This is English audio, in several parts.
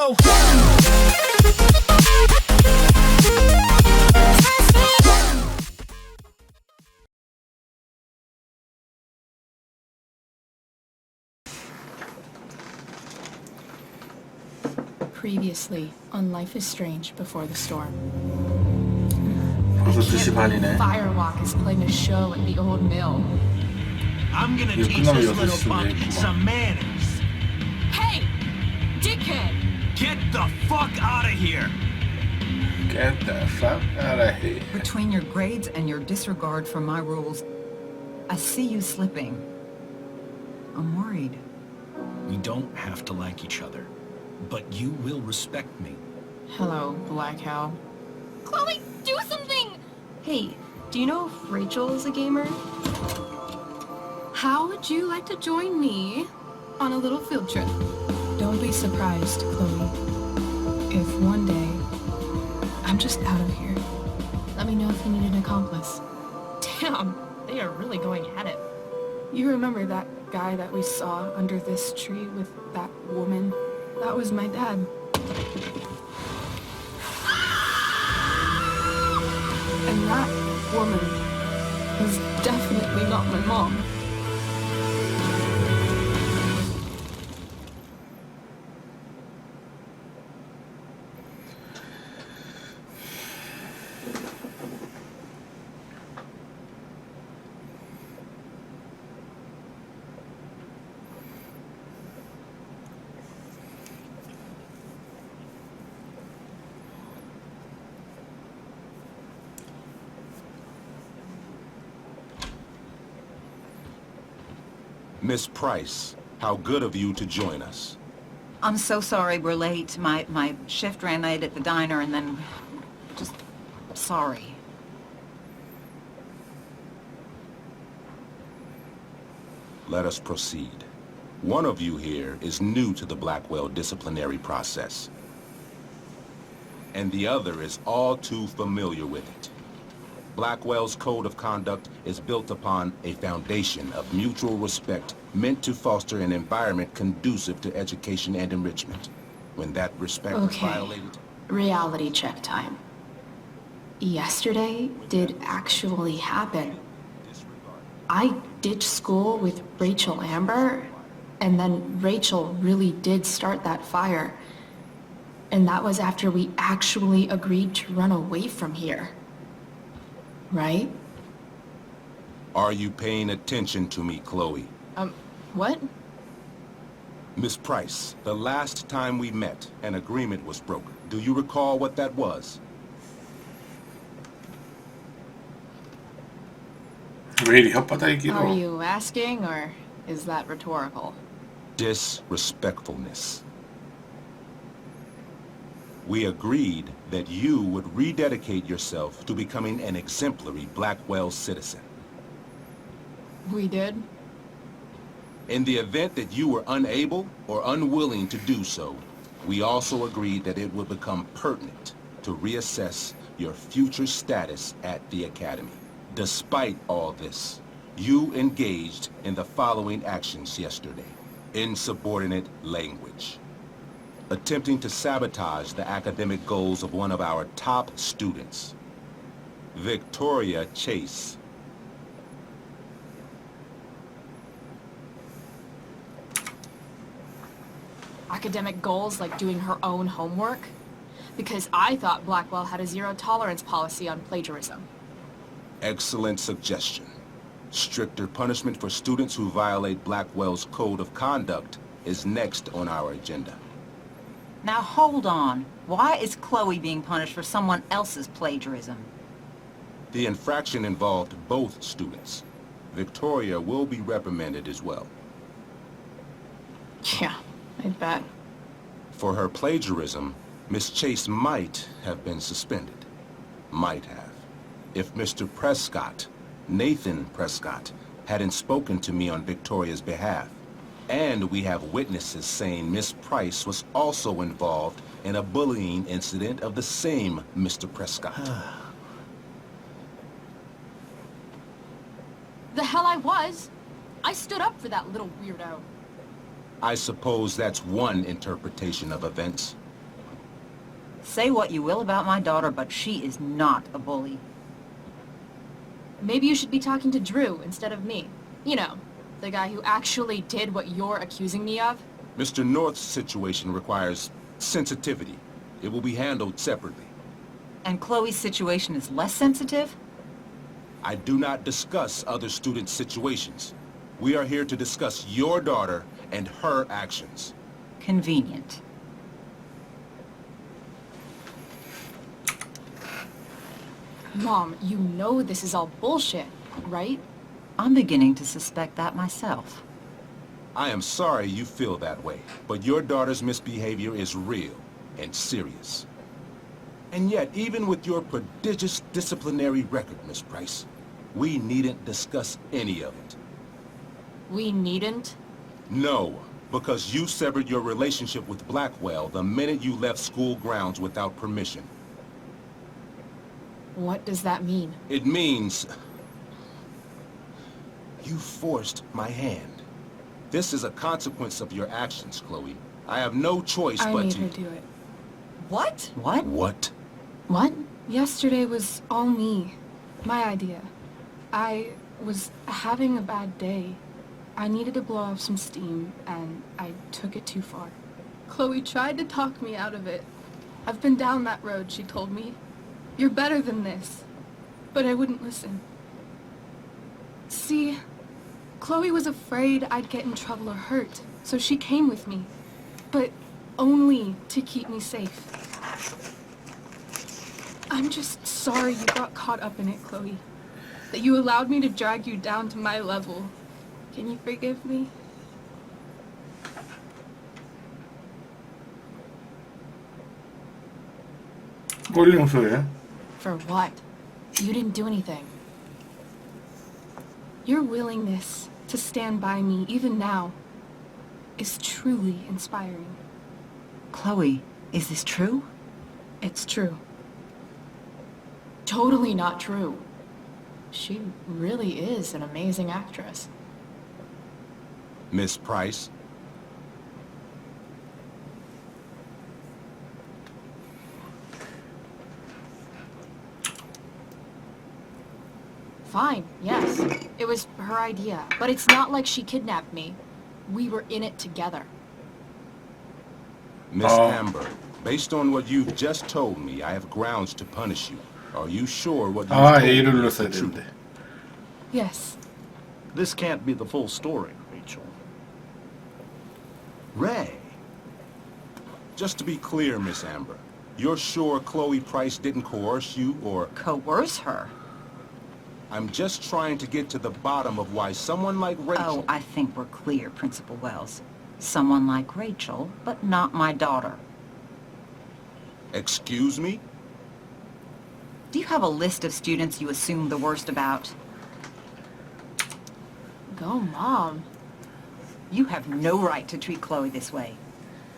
go. Previously on Life is Strange Before the Storm. Firewalk is playing a show at the old mill. I'm gonna teach this little bucket some manners. Hey! Dickhead! Get the fuck out of here! Get the fuck out of here. Between your grades and your disregard for my rules, I see you slipping. I'm worried. We don't have to like each other, but you will respect me. Hello, Black Owl. Chloe, do something! Hey, do you know if Rachel is a gamer? How would you like to join me on a little field trip? Don't be surprised, Chloe, if one day I'm just out of here. Let me know if you need an accomplice. Damn, they are really going at it. You remember that guy that we saw under this tree with that woman? That was my dad. And that woman was definitely not my mom. Miss Price, how good of you to join us. I'm so sorry we're late. My shift ran late at the diner and then... just... sorry. Let us proceed. One of you here is new to the Blackwell disciplinary process, and the other is all too familiar with it. Blackwell's code of conduct is built upon a foundation of mutual respect meant to foster an environment conducive to education and enrichment. When that respect is violated... Reality check time. Yesterday did actually happen. I ditched school with Rachel Amber, and then Rachel really did start that fire. And that was after we actually agreed to run away from here. Right? Are you paying attention to me, Chloe? What? Miss Price, the last time we met, an agreement was broken. Do you recall what that was? Are you asking, or is that rhetorical? Disrespectfulness. We agreed that you would rededicate yourself to becoming an exemplary Blackwell citizen. We did? In the event that you were unable or unwilling to do so, we also agreed that it would become pertinent to reassess your future status at the Academy. Despite all this, you engaged in the following actions yesterday. Insubordinate language. Attempting to sabotage the academic goals of one of our top students, Victoria Chase. Academic goals like doing her own homework? Because I thought Blackwell had a zero-tolerance policy on plagiarism. Excellent suggestion. Stricter punishment for students who violate Blackwell's code of conduct is next on our agenda. Now hold on. Why is Chloe being punished for someone else's plagiarism? The infraction involved both students. Victoria will be reprimanded as well. Yeah, I bet. For her plagiarism, Miss Chase might have been suspended. Might have. If Mr. Prescott, Nathan Prescott, hadn't spoken to me on Victoria's behalf. And we have witnesses saying Miss Price was also involved in a bullying incident of the same Mr. Prescott. The hell I was! I stood up for that little weirdo. I suppose that's one interpretation of events. Say what you will about my daughter, but she is not a bully. Maybe you should be talking to Drew instead of me. You know, the guy who actually did what you're accusing me of. Mr. North's situation requires sensitivity. It will be handled separately. And Chloe's situation is less sensitive? I do not discuss other students' situations. We are here to discuss your daughter and her actions. Convenient. Mom, you know this is all bullshit, right? I'm beginning to suspect that myself. I am sorry you feel that way, but your daughter's misbehavior is real and serious. And yet, even with your prodigious disciplinary record, Miss Price, we needn't discuss any of it. We needn't? No, because you severed your relationship with Blackwell the minute you left school grounds without permission. What does that mean? It means you forced my hand. This is a consequence of your actions, Chloe. I have no choice I but made to... her do it. What? What? What? What? Yesterday was all me. My idea. I was having a bad day. I needed to blow off some steam, and I took it too far. Chloe tried to talk me out of it. I've been down that road, she told me. You're better than this. But I wouldn't listen. See, Chloe was afraid I'd get in trouble or hurt, so she came with me. But only to keep me safe. I'm just sorry you got caught up in it, Chloe. That you allowed me to drag you down to my level. Can you forgive me? 꼴 용서해. For what? You didn't do anything. Your willingness to stand by me, even now, is truly inspiring. Chloe, is this true? It's true. Totally not true. She really is an amazing actress. Miss Price? Fine, yes. It was her idea. But it's not like she kidnapped me. We were in it together. Miss Amber, based on what you've just told me, I have grounds to punish you. Are you sure what you've told me A를 is 눌렀어야 the truth? 되는데. Yes. This can't be the full story, Rachel. Ray. Just to be clear, Miss Amber, you're sure Chloe Price didn't coerce you or... Coerce her? I'm just trying to get to the bottom of why someone like Rachel... Oh, I think we're clear, Principal Wells. Someone like Rachel, but not my daughter. Excuse me? Do you have a list of students you assume the worst about? Go, Mom. You have no right to treat Chloe this way.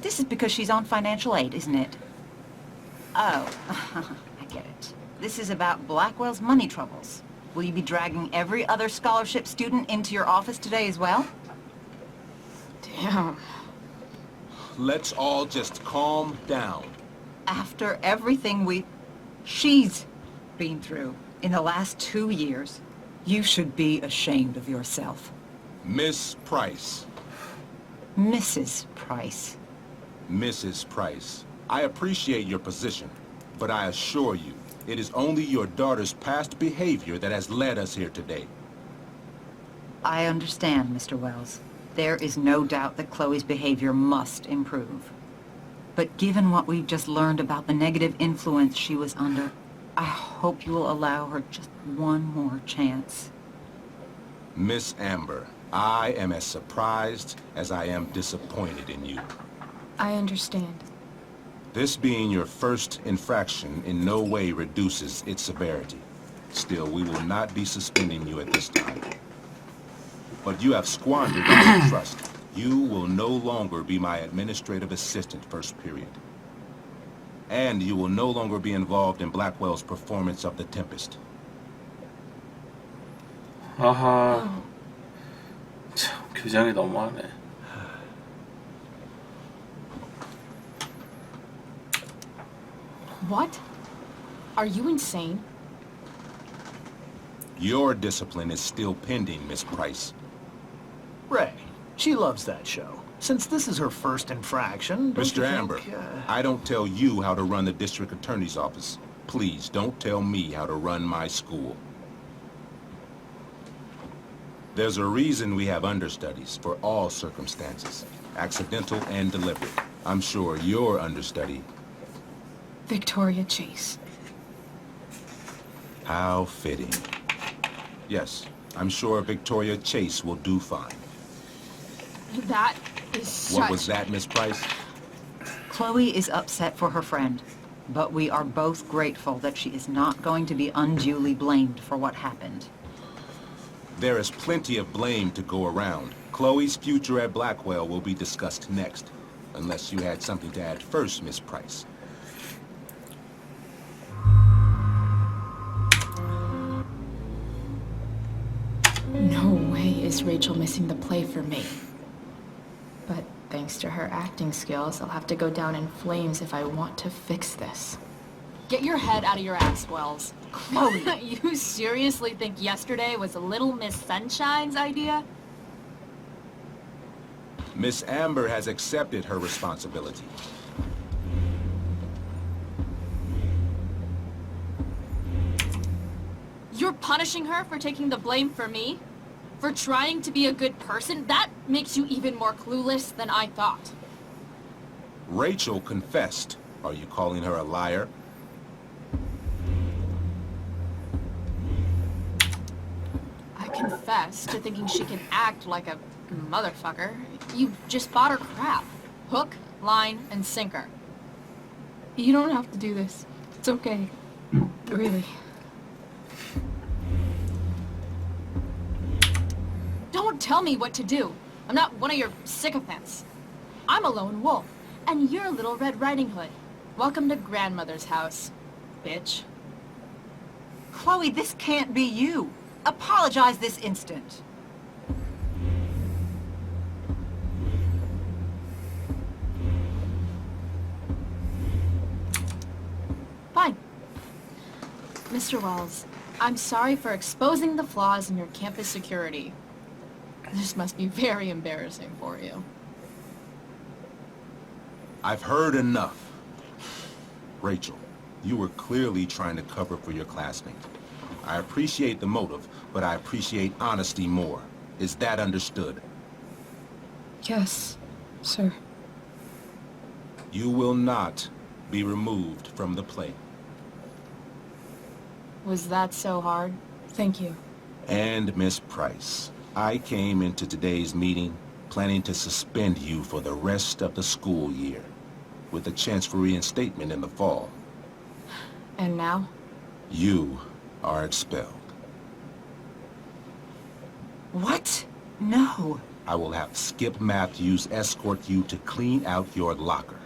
This is because she's on financial aid, isn't it? Oh, I get it. This is about Blackwell's money troubles. Will you be dragging every other scholarship student into your office today as well? Damn. Let's all just calm down. After everything she's been through in the last 2 years, you should be ashamed of yourself. Miss Price. Mrs. Price. Mrs. Price, I appreciate your position, but I assure you, it is only your daughter's past behavior that has led us here today. I understand, Mr. Wells. There is no doubt that Chloe's behavior must improve. But given what we've just learned about the negative influence she was under, I hope you will allow her just one more chance. Miss Amber, I am as surprised as I am disappointed in you. I understand. This being your first infraction in no way reduces its severity. Still, we will not be suspending you at this time. But you have squandered my trust. You will no longer be my administrative assistant first period. And you will no longer be involved in Blackwell's performance of The Tempest. 아하. 참, 교장이 너무하네. What? Are you insane? Your discipline is still pending, Miss Price. Ray, she loves that show. Since this is her first infraction, don't Mr. you Amber, think, I don't tell you how to run the district attorney's office. Please don't tell me how to run my school. There's a reason we have understudies for all circumstances, accidental and deliberate. I'm sure your understudy. Victoria Chase. How fitting. Yes, I'm sure Victoria Chase will do fine. That is such... What was that, Miss Price? Chloe is upset for her friend, but we are both grateful that she is not going to be unduly blamed for what happened. There is plenty of blame to go around. Chloe's future at Blackwell will be discussed next. Unless you had something to add first, Miss Price. No way is Rachel missing the play for me. But thanks to her acting skills, I'll have to go down in flames if I want to fix this. Get your head out of your ass, Wells. Chloe! You seriously think yesterday was Little Miss Sunshine's idea? Miss Amber has accepted her responsibility. You're punishing her for taking the blame for me? For trying to be a good person? That makes you even more clueless than I thought. Rachel confessed. Are you calling her a liar? I confess to thinking she can act like a motherfucker. You just bought her crap. Hook, line, and sinker. You don't have to do this. It's okay. Really. Don't tell me what to do. I'm not one of your sycophants. I'm a lone wolf, and you're Little Red Riding Hood. Welcome to grandmother's house, bitch. Chloe, this can't be you. Apologize this instant. Fine. Mr. Wells, I'm sorry for exposing the flaws in your campus security. This must be very embarrassing for you. I've heard enough. Rachel, you were clearly trying to cover for your classmate. I appreciate the motive, but I appreciate honesty more. Is that understood? Yes, sir. You will not be removed from the play. Was that so hard? Thank you. And Miss Price, I came into today's meeting planning to suspend you for the rest of the school year, with a chance for reinstatement in the fall. And now? You are expelled. What? No. I will have Skip Matthews escort you to clean out your locker.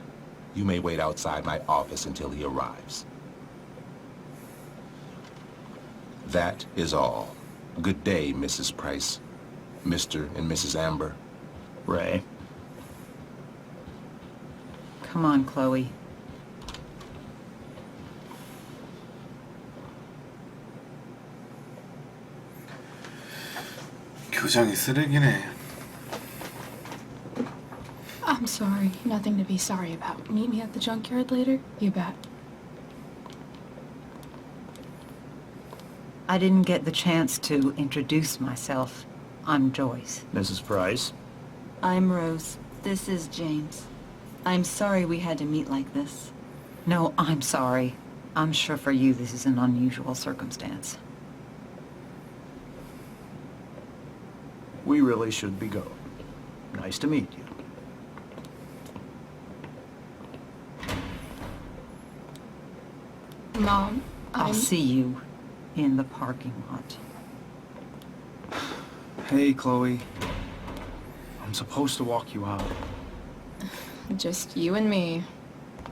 You may wait outside my office until he arrives. That is all. Good day, Mrs. Price. Mr. and Mrs. Amber. Ray? Come on, Chloe. 교장이 쓰레기네. I'm sorry. Nothing to be sorry about. Meet me at the junkyard later? You bet. I didn't get the chance to introduce myself. I'm Joyce. Mrs. Price? I'm Rose. This is James. I'm sorry we had to meet like this. No, I'm sorry. I'm sure for you this is an unusual circumstance. We really should be going. Nice to meet you. Mom, I'll see you in the parking lot. Hey, Chloe. I'm supposed to walk you out. Just you and me.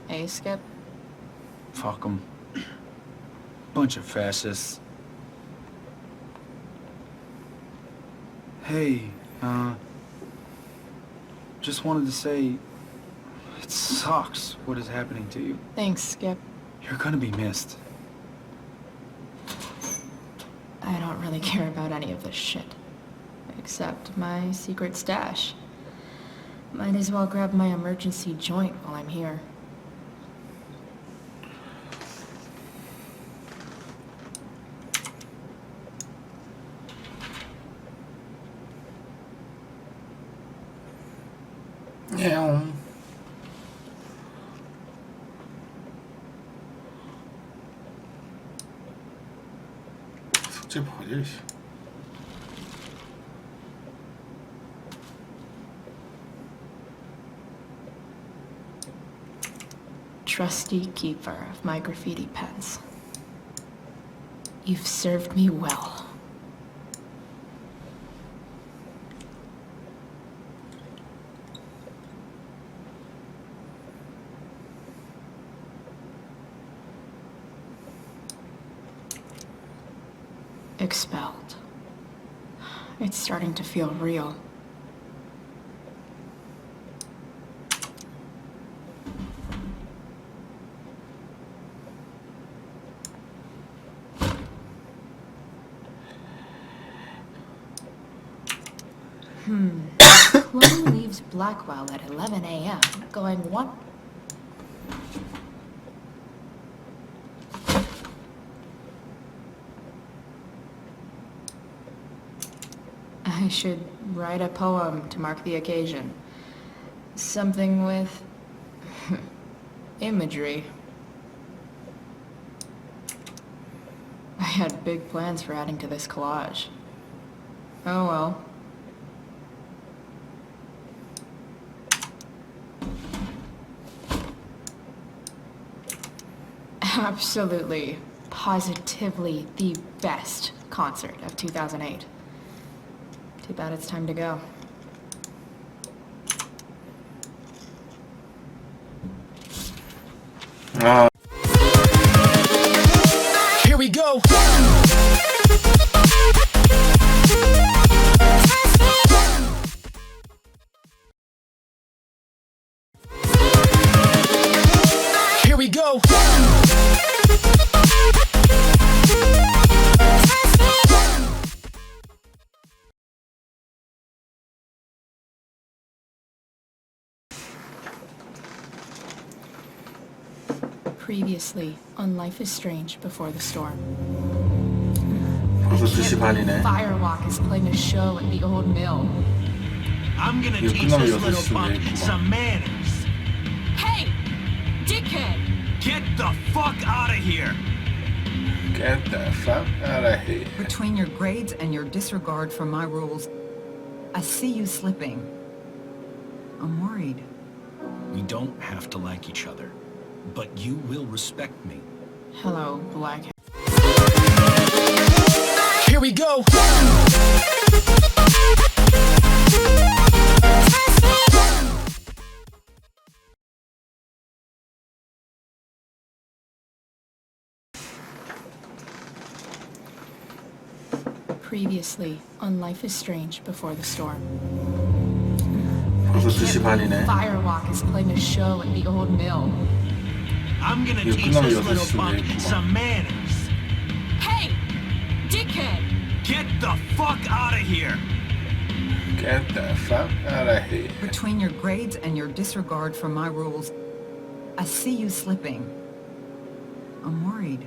Hey, Skip? Fuck 'em. Bunch of fascists. Hey, just wanted to say, it sucks what is happening to you. Thanks, Skip. You're gonna be missed. I don't really care about any of this shit. Except my secret stash. Might as well grab my emergency joint while I'm here. 야옹. 숙제 버려, 씨. Trusty keeper of my graffiti pens. You've served me well. Expelled. It's starting to feel real. Chloe leaves Blackwell at 11 a.m. going what? I should write a poem to mark the occasion. Something with imagery. I had big plans for adding to this collage. Oh well. Absolutely, positively the best concert of 2008. Too bad it's time to go. Here we go. Here we go. Previously on Life is Strange Before the Storm. 벌써 2시 반이네. Firewalk is playing a show at the old mill. I'm gonna 이거 teach 끝나면 this 6시 little 수준에 punk 있구만. some manners. Hey! Dickhead! Get the fuck out of here. Get the fuck out of here. Between your grades and your disregard for my rules, I see you slipping. I'm worried. We don't have to like each other, but you will respect me. Hello, Black. Here we go. Previously on Life is Strange Before the Storm. 벌써 2시 반이네. Firewalk is playing a show at the old mill. I'm gonna 이거 teach 끝나면 this 6시 little 수준에 punk 있구만. some manners. Hey! Dickhead! Get the fuck out of here. Get the fuck out of here. Between your grades and your disregard for my rules, I see you slipping. I'm worried.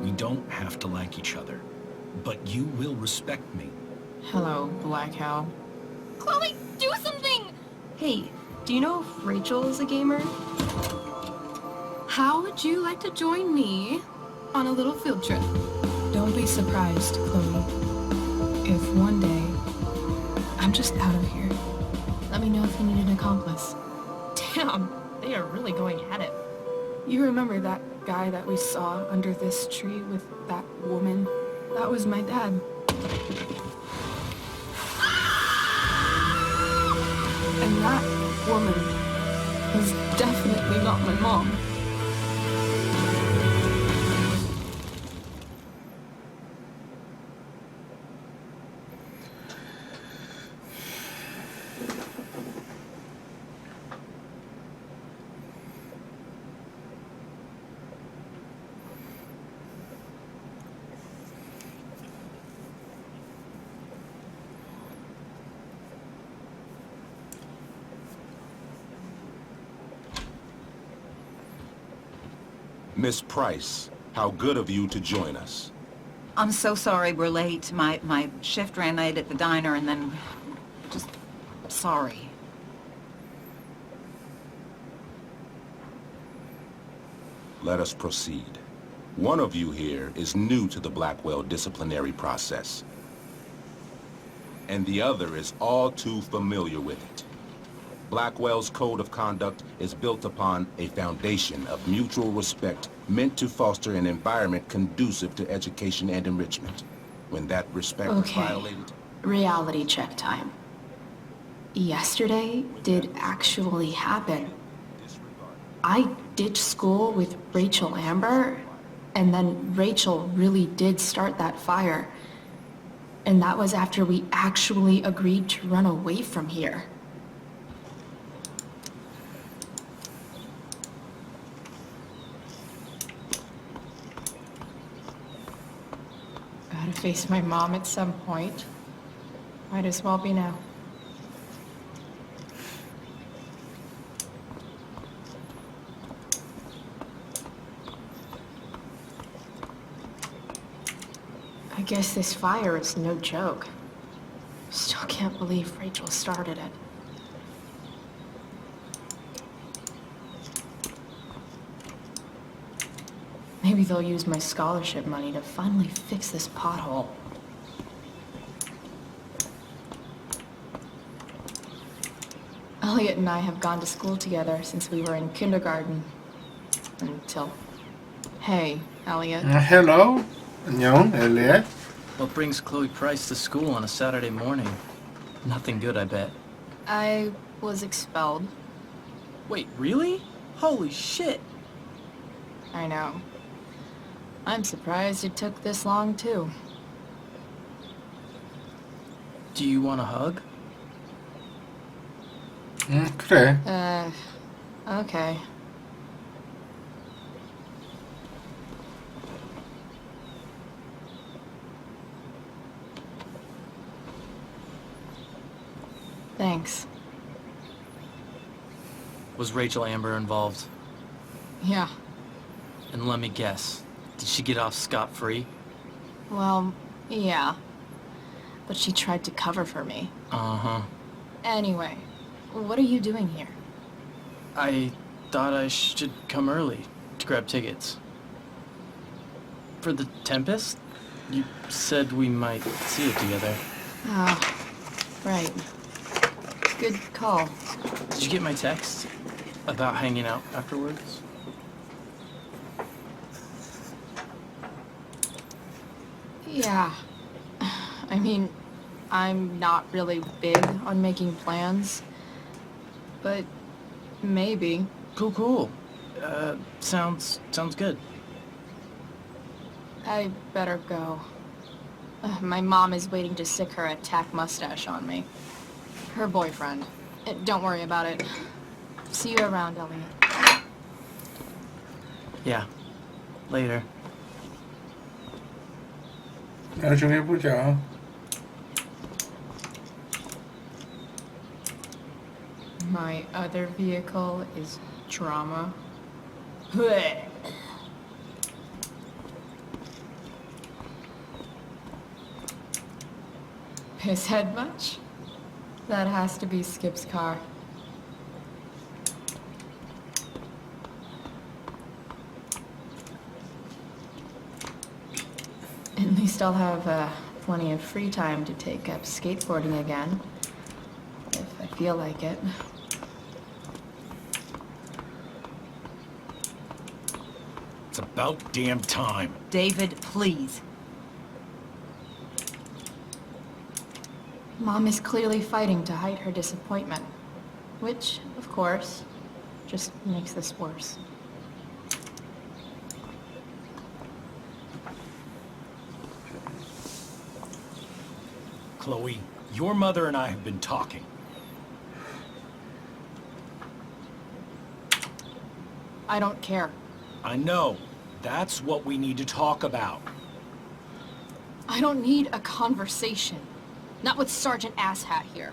We don't have to like each other, but you will respect me. Hello, Black Hal. Chloe, do something! Hey, do you know if Rachel is a gamer? How would you like to join me on a little field trip? Don't be surprised, Chloe. If one day I'm just out of here, let me know if you need an accomplice. Damn, they are really going at it. You remember that guy that we saw under this tree with that woman? That was my dad. And that woman was definitely not my mom. Miss Price, how good of you to join us. I'm so sorry we're late. My shift ran late at the diner and then... just... sorry. Let us proceed. One of you here is new to the Blackwell disciplinary process, and the other is all too familiar with it. Blackwell's code of conduct is built upon a foundation of mutual respect meant to foster an environment conducive to education and enrichment. When that respect is Okay. violated... Reality check time. Yesterday did actually happen. I ditched school with Rachel Amber, and then Rachel really did start that fire. And that was after we actually agreed to run away from here. Gotta face my mom at some point. Might as well be now. I guess this fire is no joke. Still can't believe Rachel started it. Maybe they'll use my scholarship money to finally fix this pothole. Elliot and I have gone to school together since we were in kindergarten. Until... Hey, Elliot. Hello. 안녕, 엘리엇. What brings Chloe Price to school on a Saturday morning? Nothing good, I bet. I was expelled. Wait, really? Holy shit! I know. I'm surprised it took this long, too. Do you want a hug? 그래. Okay. Thanks. Was Rachel Amber involved? Yeah. And let me guess, did she get off scot-free? Well, yeah. But she tried to cover for me. Uh-huh. Anyway, what are you doing here? I thought I should come early to grab tickets. For the Tempest? You said we might see it together. Oh, right. Good call. Did you get my text about hanging out afterwards? Yeah. I mean, I'm not really big on making plans, but maybe. Cool. Sounds good. I better go. My mom is waiting to stick her attack mustache on me. Her boyfriend. Don't worry about it. See you around, Elliot. Yeah. Later. 나중에 보자. My other vehicle is drama. Piss head much? That has to be Skip's car. At least I'll have plenty of free time to take up skateboarding again, if I feel like it. It's about damn time. David, please. Mom is clearly fighting to hide her disappointment, which, of course, just makes this worse. Chloe, your mother and I have been talking. I don't care. I know. That's what we need to talk about. I don't need a conversation. Not with Sergeant Asshat here.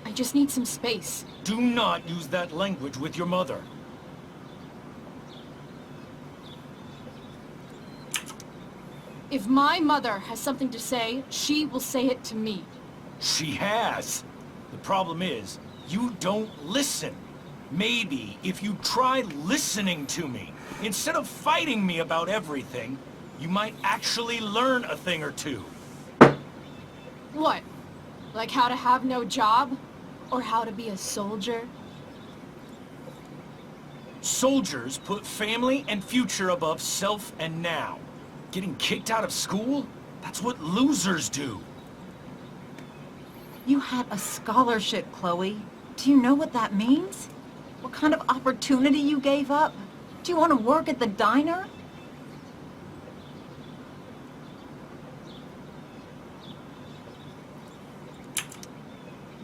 I just need some space. Do not use that language with your mother. If my mother has something to say, she will say it to me. She has. The problem is, you don't listen. Maybe if you try listening to me, instead of fighting me about everything, you might actually learn a thing or two. What? Like how to have no job? Or how to be a soldier? Soldiers put family and future above self and now. Getting kicked out of school? That's what losers do. You had a scholarship, Chloe. Do you know what that means? What kind of opportunity you gave up? Do you want to work at the diner?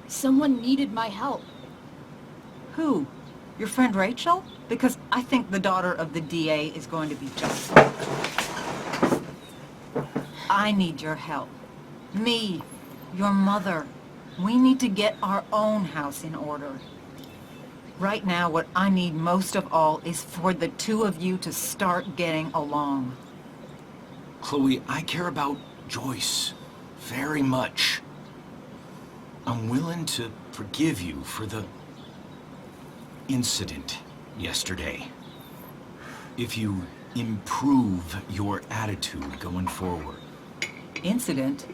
Someone needed my help. Who? Your friend Rachel? Because I think the daughter of the DA is going to be just fine. I need your help. Me, your mother. We need to get our own house in order. Right now, what I need most of all is for the two of you to start getting along. Chloe, I care about Joyce very much. I'm willing to forgive you for the incident yesterday. If you improve your attitude going forward. Incident?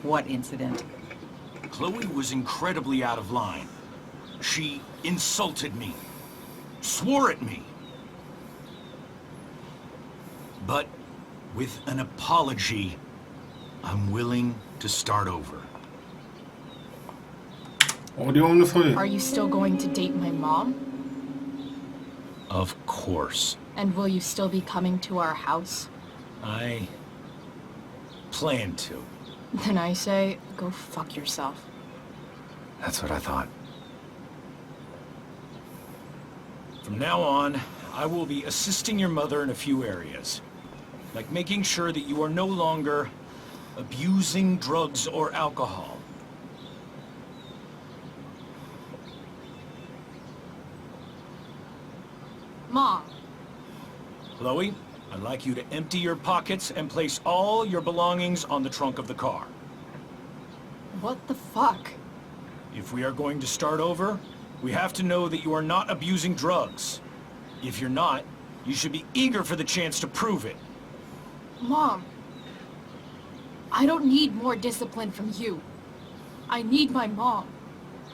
What incident? Chloe was incredibly out of line. She insulted me, swore at me. But with an apology, I'm willing to start over. 어려운 소리. Are you still going to date my mom? Of course. And will you still be coming to our house? I plan to. Then I say, go fuck yourself. That's what I thought. From now on, I will be assisting your mother in a few areas. Like making sure that you are no longer abusing drugs or alcohol. Mom, Chloe, I'd like you to empty your pockets and place all your belongings on the trunk of the car. what the fuck? If we are going to start over, we have to know that you are not abusing drugs. If you're not, you should be eager for the chance to prove it. Mom, I don't need more discipline from you. I need my mom.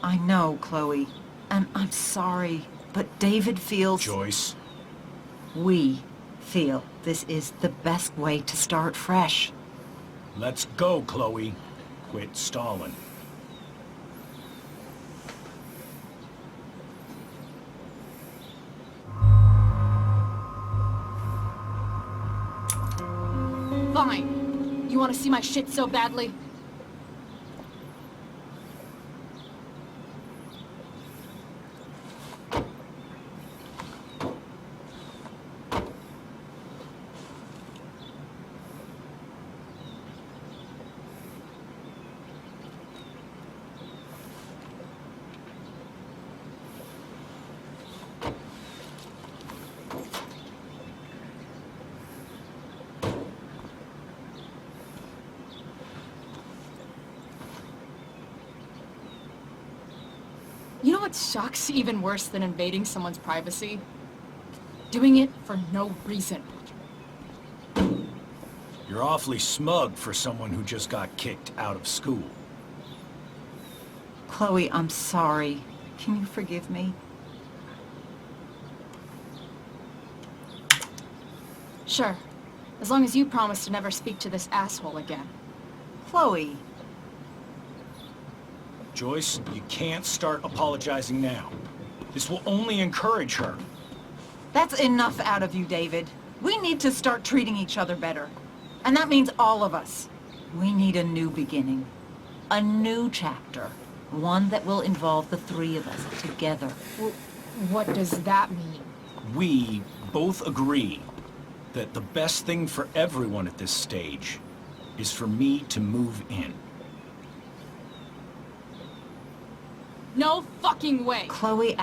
I know, Chloe, and I'm sorry, but David feels... Joyce. We feel this is the best way to start fresh. Let's go, Chloe. Quit stalling. Fine. You want to see my shit so badly? You know what sucks even worse than invading someone's privacy? Doing it for no reason. You're awfully smug for someone who just got kicked out of school. Chloe, I'm sorry. Can you forgive me? Sure. As long as you promise to never speak to this asshole again. Chloe. Joyce, you can't start apologizing now. This will only encourage her. That's enough out of you, David. We need to start treating each other better. And that means all of us. We need a new beginning. A new chapter. One that will involve the three of us together. What does that mean? We both agree that the best thing for everyone at this stage is for me to move in. No fucking way! Chloe